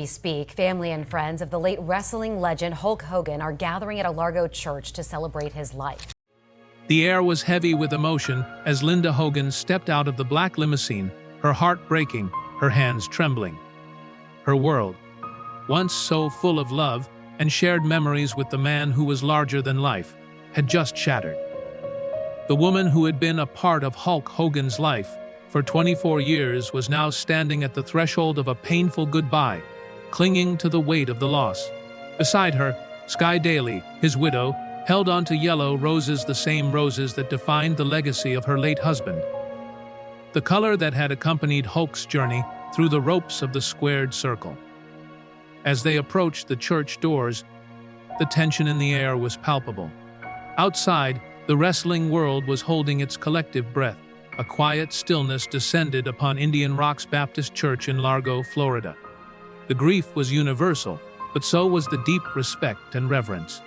We speak, family and friends of the late wrestling legend Hulk Hogan are gathering at a Largo church to celebrate his life. The air was heavy with emotion as Linda Hogan stepped out of the black limousine, her heart breaking, her hands trembling. Her world, once so full of love and shared memories with the man who was larger than life, had just shattered. The woman who had been a part of Hulk Hogan's life for 24 years was now standing at the threshold of a painful goodbye, clinging to the weight of the loss. Beside her, Sky Daly, his widow, held onto yellow roses, the same roses that defined the legacy of her late husband. The color that had accompanied Hulk's journey through the ropes of the squared circle. As they approached the church doors, the tension in the air was palpable. Outside, the wrestling world was holding its collective breath. A quiet stillness descended upon Indian Rocks Baptist Church in Largo, Florida. The grief was universal, but so was the deep respect and reverence.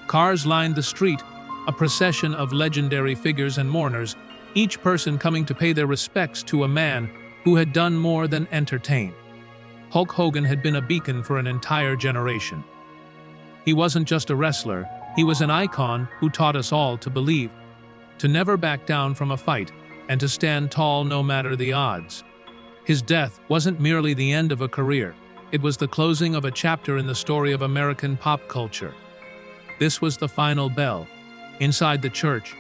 Cars lined the street, a procession of legendary figures and mourners, each person coming to pay their respects to a man who had done more than entertain. Hulk Hogan had been a beacon for an entire generation. He wasn't just a wrestler, he was an icon who taught us all to believe, to never back down from a fight, and to stand tall no matter the odds. His death wasn't merely the end of a career, it was the closing of a chapter in the story of American pop culture. This was the final bell. Inside the church,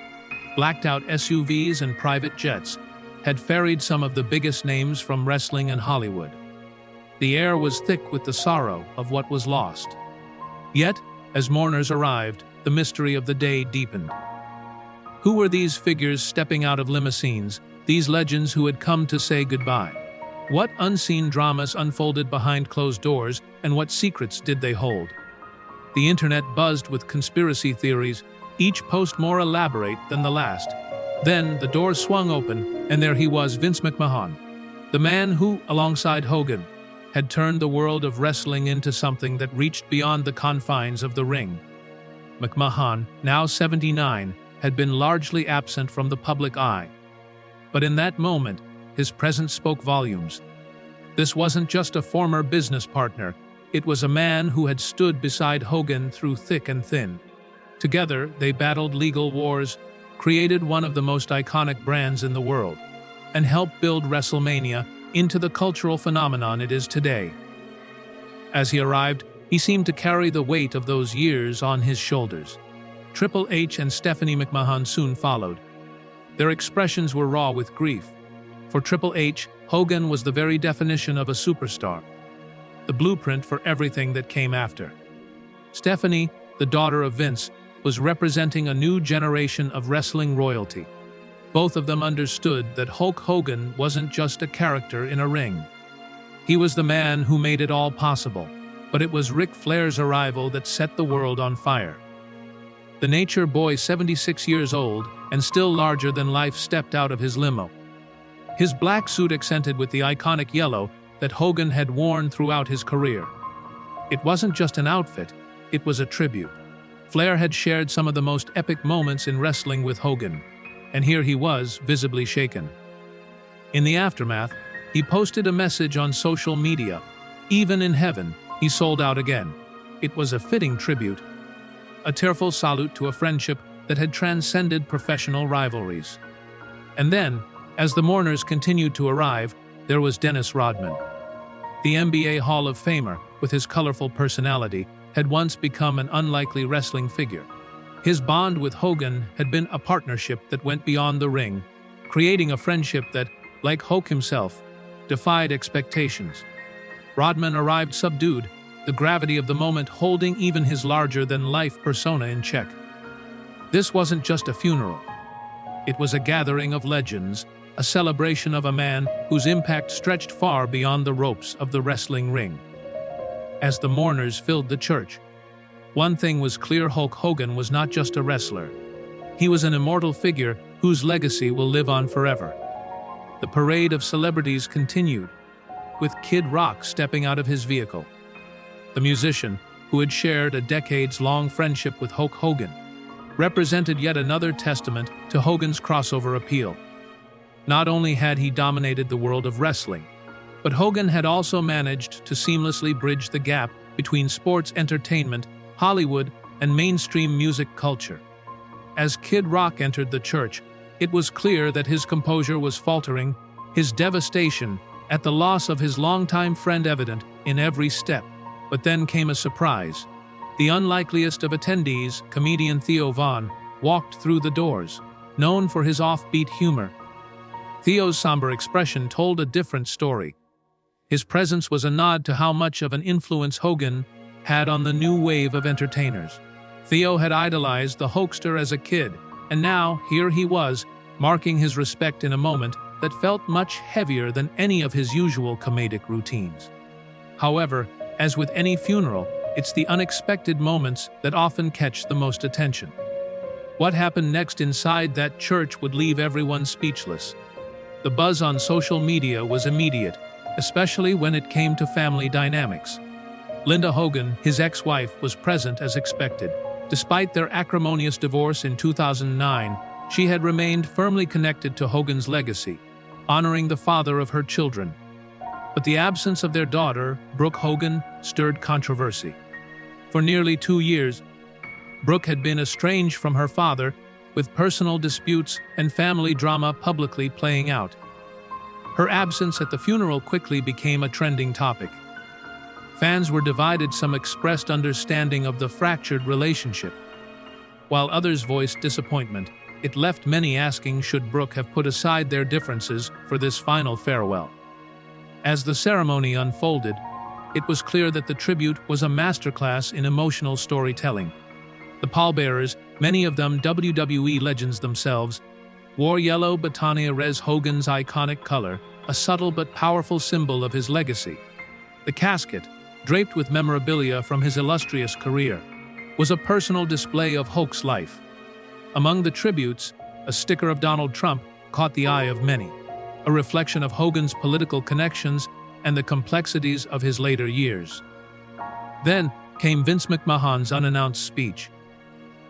blacked-out SUVs and private jets had ferried some of the biggest names from wrestling and Hollywood. The air was thick with the sorrow of what was lost. Yet, as mourners arrived, the mystery of the day deepened. Who were these figures stepping out of limousines, these legends who had come to say goodbye? What unseen dramas unfolded behind closed doors, and what secrets did they hold? The internet buzzed with conspiracy theories, each post more elaborate than the last. Then the doors swung open, and there he was, Vince McMahon, the man who, alongside Hogan, had turned the world of wrestling into something that reached beyond the confines of the ring. McMahon, now 79, had been largely absent from the public eye. But in that moment, his presence spoke volumes. This wasn't just a former business partner, it was a man who had stood beside Hogan through thick and thin. Together, they battled legal wars, created one of the most iconic brands in the world, and helped build WrestleMania into the cultural phenomenon it is today. As he arrived, he seemed to carry the weight of those years on his shoulders. Triple H and Stephanie McMahon soon followed. Their expressions were raw with grief. For Triple H, Hogan was the very definition of a superstar, the blueprint for everything that came after. Stephanie, the daughter of Vince, was representing a new generation of wrestling royalty. Both of them understood that Hulk Hogan wasn't just a character in a ring. He was the man who made it all possible, but it was Ric Flair's arrival that set the world on fire. The Nature Boy, 76 years old and still larger than life, stepped out of his limo. His black suit accented with the iconic yellow that Hogan had worn throughout his career. It wasn't just an outfit, it was a tribute. Flair had shared some of the most epic moments in wrestling with Hogan, and here he was, visibly shaken. In the aftermath, he posted a message on social media. Even in heaven, he sold out again. It was a fitting tribute, a tearful salute to a friendship that had transcended professional rivalries. And then, as the mourners continued to arrive, there was Dennis Rodman. The NBA Hall of Famer, with his colorful personality, had once become an unlikely wrestling figure. His bond with Hogan had been a partnership that went beyond the ring, creating a friendship that, like Hulk himself, defied expectations. Rodman arrived subdued, the gravity of the moment holding even his larger-than-life persona in check. This wasn't just a funeral. It was a gathering of legends, a celebration of a man whose impact stretched far beyond the ropes of the wrestling ring. As the mourners filled the church, one thing was clear: Hulk Hogan was not just a wrestler. He was an immortal figure whose legacy will live on forever. The parade of celebrities continued, with Kid Rock stepping out of his vehicle. The musician, who had shared a decades-long friendship with Hulk Hogan, represented yet another testament to Hogan's crossover appeal. Not only had he dominated the world of wrestling, But Hogan had also managed to seamlessly bridge the gap between sports entertainment, Hollywood, and mainstream music culture. As Kid Rock entered the church, it was clear that his composure was faltering, his devastation at the loss of his longtime friend evident in every step. But then came a surprise. The unlikeliest of attendees, comedian Theo Vaughn, walked through the doors, known for his offbeat humor. Theo's somber expression told a different story. His presence was a nod to how much of an influence Hogan had on the new wave of entertainers. Theo had idolized the Hulkster as a kid, and now here he was, marking his respect in a moment that felt much heavier than any of his usual comedic routines. However, as with any funeral, it's the unexpected moments that often catch the most attention. What happened next inside that church would leave everyone speechless. The buzz on social media was immediate, especially when it came to family dynamics. Linda Hogan, his ex-wife, was present as expected. Despite their acrimonious divorce in 2009, she had remained firmly connected to Hogan's legacy, honoring the father of her children. But the absence of their daughter, Brooke Hogan, stirred controversy. For nearly 2 years, Brooke had been estranged from her father, with personal disputes and family drama publicly playing out. Her absence at the funeral quickly became a trending topic. Fans were divided. Some expressed understanding of the fractured relationship, while others voiced disappointment. It left many asking, should Brooke have put aside their differences for this final farewell? As the ceremony unfolded, it was clear that the tribute was a masterclass in emotional storytelling. The pallbearers, many of them WWE legends themselves, wore yellow Britannia Res, Hogan's iconic color, a subtle but powerful symbol of his legacy. The casket, draped with memorabilia from his illustrious career, was a personal display of Hulk's life. Among the tributes, a sticker of Donald Trump caught the eye of many, a reflection of Hogan's political connections and the complexities of his later years. Then came Vince McMahon's unannounced speech,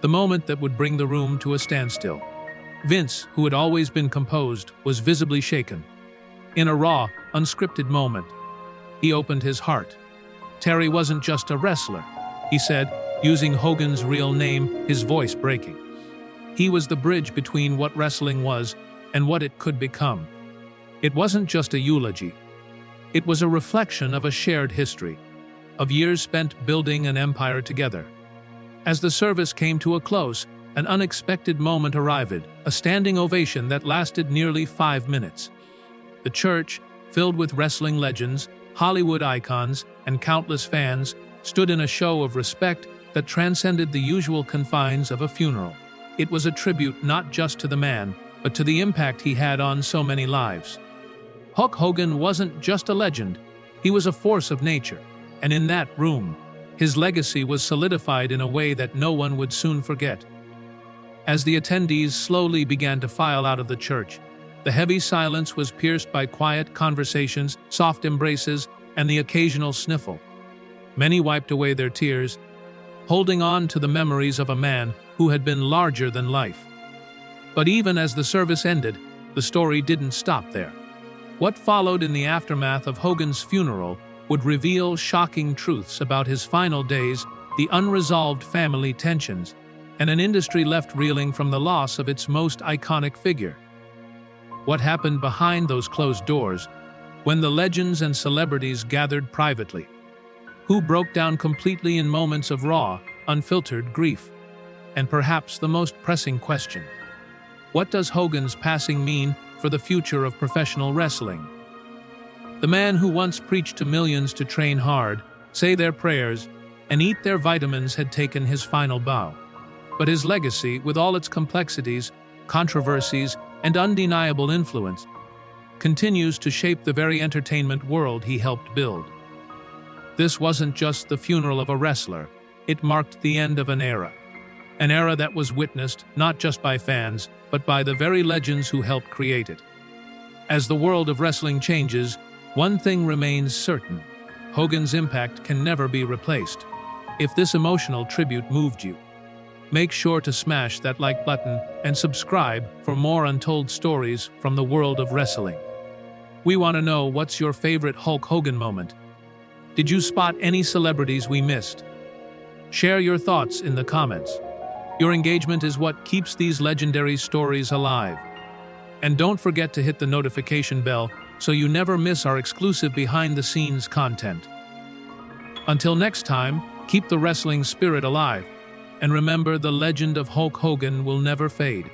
the moment that would bring the room to a standstill. Vince, who had always been composed, was visibly shaken. In a raw, unscripted moment, he opened his heart. Terry wasn't just a wrestler, he said, using Hogan's real name, his voice breaking. He was the bridge between what wrestling was and what it could become. It wasn't just a eulogy. It was a reflection of a shared history, of years spent building an empire together. As the service came to a close, an unexpected moment arrived, a standing ovation that lasted nearly 5 minutes. The church, filled with wrestling legends, Hollywood icons, and countless fans, stood in a show of respect that transcended the usual confines of a funeral. It was a tribute not just to the man, but to the impact he had on so many lives. Hulk Hogan wasn't just a legend, he was a force of nature, and in that room, his legacy was solidified in a way that no one would soon forget. As the attendees slowly began to file out of the church, the heavy silence was pierced by quiet conversations, soft embraces, and the occasional sniffle. Many wiped away their tears, holding on to the memories of a man who had been larger than life. But even as the service ended, the story didn't stop there. What followed in the aftermath of Hogan's funeral would reveal shocking truths about his final days, the unresolved family tensions, and an industry left reeling from the loss of its most iconic figure. What happened behind those closed doors, when the legends and celebrities gathered privately? Who broke down completely in moments of raw, unfiltered grief? And perhaps the most pressing question: what does Hogan's passing mean for the future of professional wrestling? The man who once preached to millions to train hard, say their prayers, and eat their vitamins had taken his final bow. But his legacy, with all its complexities, controversies, and undeniable influence, continues to shape the very entertainment world he helped build. This wasn't just the funeral of a wrestler, it marked the end of an era that was witnessed not just by fans, but by the very legends who helped create it. As the world of wrestling changes, one thing remains certain: Hogan's impact can never be replaced. If this emotional tribute moved you, make sure to smash that like button and subscribe for more untold stories from the world of wrestling. We want to know, what's your favorite Hulk Hogan moment? Did you spot any celebrities we missed? Share your thoughts in the comments. Your engagement is what keeps these legendary stories alive. And don't forget to hit the notification bell so you never miss our exclusive behind-the-scenes content. Until next time, keep the wrestling spirit alive. And remember, the legend of Hulk Hogan will never fade.